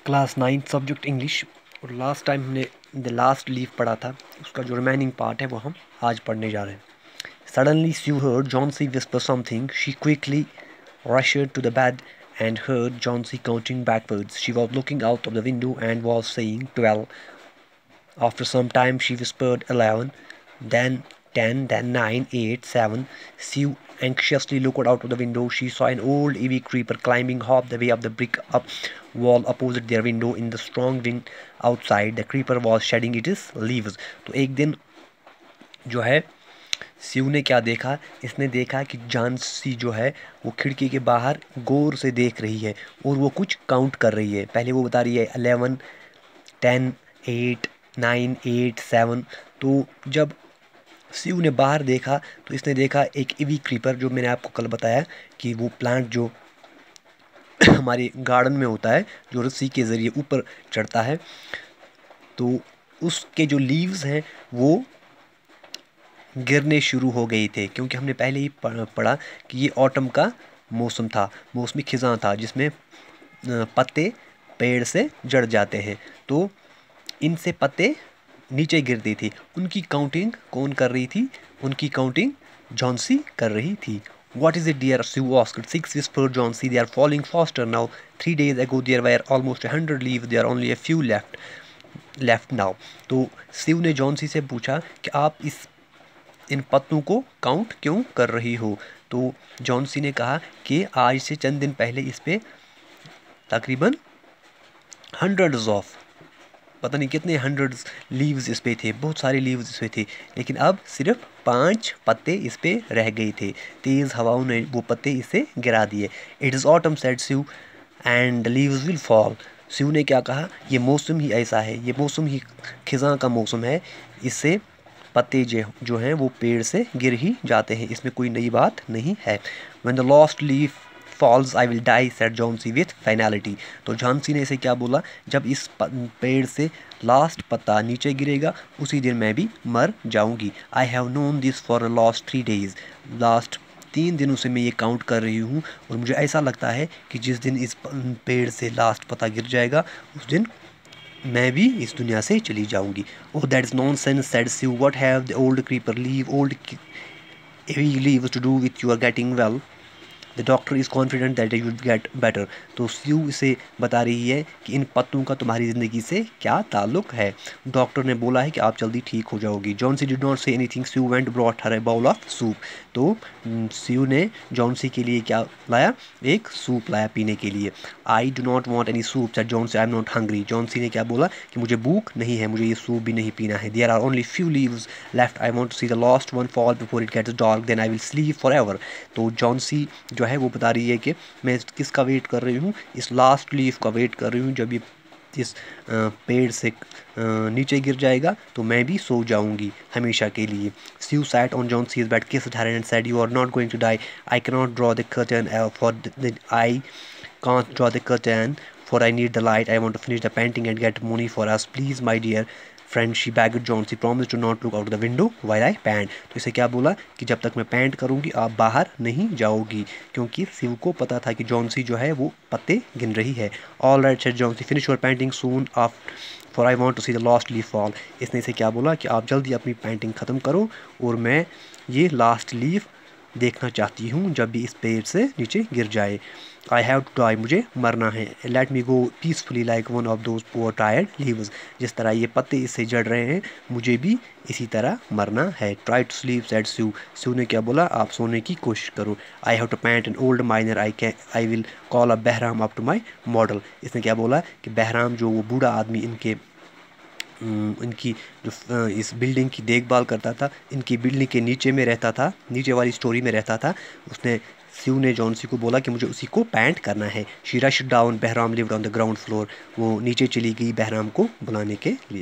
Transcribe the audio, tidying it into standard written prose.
Class 9 subject English. और last time हमने the last leaf पढ़ा था, उसका जो रिमेनिंग पार्ट है वो हम आज पढ़ने जा रहे हैं। Suddenly Sue heard Johnsy whisper something. She quickly rushed to the bed and heard Johnsy counting backwards. She was looking out of the window and was saying 12. After some time she whispered 11, then 10, then 9, 8, 7. Sue anxiously looked out of the window. She saw an old ivy creeper climbing half the way up the brick up wall opposite their window. In the strong wind outside, the creeper was shedding its leaves. तो एक दिन जो है स्यू ने क्या देखा, इसने देखा कि जॉन्सी जो है वो खिड़की के बाहर गौर से देख रही है और वो कुछ काउंट कर रही है। पहले वो बता रही है 11, 10, 8, 9, 8, 7। तो जब स्यू ने बाहर देखा तो इसने देखा एक इवी क्रीपर, जो मैंने आपको कल बताया कि वो प्लांट जो हमारे गार्डन में होता है, जो रस्सी के ज़रिए ऊपर चढ़ता है, तो उसके जो लीव्स हैं वो गिरने शुरू हो गए थे, क्योंकि हमने पहले ही पढ़ा कि ये ऑटम का मौसम था, मौसमी खिज़ां था, जिसमें पत्ते पेड़ से जड़ जाते हैं। तो इनसे पत्ते नीचे गिरती थी। उनकी काउंटिंग कौन कर रही थी? उनकी काउंटिंग जॉन्सी कर रही थी। What is it, dear? Sue asked. 6, whispered Johnsy. They are falling faster now. 3 days ago there were almost 100 leaves. There are only a few left now. तो स्यू ने जॉन्सी से पूछा कि आप इन पत्तों को काउंट क्यों कर रही हो? तो जॉन्सी ने कहा कि आज से चंद दिन पहले इस पे तकरीबन हंड्रेड्स ऑफ, पता नहीं कितने हंड्रेड्स लीव्स इस पे थे, बहुत सारे लीव्स इस पे थे, लेकिन अब सिर्फ 5 पत्ते इस पे रह गए थे। तेज़ हवाओं ने वो पत्ते इसे गिरा दिए। It is autumn said Sue and the leaves will fall. Sue ने क्या कहा? ये मौसम ही ऐसा है, ये मौसम ही खिज़ां का मौसम है, इससे पत्ते जो हैं वो पेड़ से गिर ही जाते हैं, इसमें कोई नई बात नहीं है। When the last leaf falls I will die, said Johnsy with finality. तो जॉन्सी ने इसे क्या बोला? जब इस पेड़ से लास्ट पत्ता नीचे गिरेगा उसी दिन मैं भी मर जाऊंगी। I have known this for the last 3 days. Last 3 दिनों से मैं ये काउंट कर रही हूँ और मुझे ऐसा लगता है कि जिस दिन इस पेड़ से लास्ट पत्ता गिर जाएगा उस दिन मैं भी इस दुनिया से चली जाऊंगी। Oh that is nonsense, said Sue. What have the old creeper old leaves to do with your getting well? The doctor is confident that you will get better. तो स्यू इसे बता रही है कि इन पत्तों का तुम्हारी ज़िंदगी से क्या ताल्लुक़ है? डॉक्टर ने बोला है कि आप जल्दी ठीक हो जाओगी. Johnsy did not say anything. Sue went brought her a bowl of soup. तो स्यू ने जॉन्सी के लिए क्या लाया? एक सूप लाया पीने के लिए. I do not want any soup, said Johnsy. I am not hungry. Johnsy ने क्या बोला कि मुझे भूख नहीं है, मुझे ये सूप भी नहीं पीना है. There are only few leaves left. I want to see the last one fall before it gets dark, then I will sleep forever. तो जॉन्सी जो है वो बता रही है कि मैं किसका वेट कर रही हूँ? इस लास्ट लीफ का वेट कर रही हूँ. जब ये इस पेड़ से नीचे गिर जाएगा तो मैं भी सो जाऊंगी हमेशा के लिए. Sue sat on Johnsy's bed, kissed her and said, you are not going to die. I can not draw the curtain I can't draw the curtain for I need the light. I want to finish the painting and get money for us. Please my dear friend, she begged Johnsy. Promise to not look out the window while I paint. तो इसे क्या बोला कि जब तक मैं paint करूँगी आप बाहर नहीं जाओगी, क्योंकि स्यू को पता था कि जॉन्सी जो है वो पत्ते गिन रही है. All right, said Johnsy. Finish your painting soon for I want to see the last leaf fall. इसने इसे क्या बोला कि आप जल्दी अपनी पेंटिंग ख़त्म करो और मैं ये लास्ट लीफ देखना चाहती हूँ जब भी इस पेड़ से नीचे गिर जाए. आई हैव टू डाई, मुझे मरना है. Let me go peacefully like one of those poor tired leaves. जिस तरह ये पत्ते इससे जड़ रहे हैं मुझे भी इसी तरह मरना है. Try to sleep, said Sue. Sue ने क्या बोला? आप सोने की कोशिश करो. I have to paint an old miner. I will call a Behrman up to my model. इसने क्या बोला कि बहराम जो वो बूढ़ा आदमी इनकी जो इस बिल्डिंग की देखभाल करता था, इनकी बिल्डिंग के नीचे में रहता था, नीचे वाली स्टोरी में रहता था, उसने स्यू ने जॉन्सी को बोला कि मुझे उसी को पेंट करना है. She rushed down. Behrman lived on the ground floor. वो नीचे चली गई बहराम को बुलाने के लिए.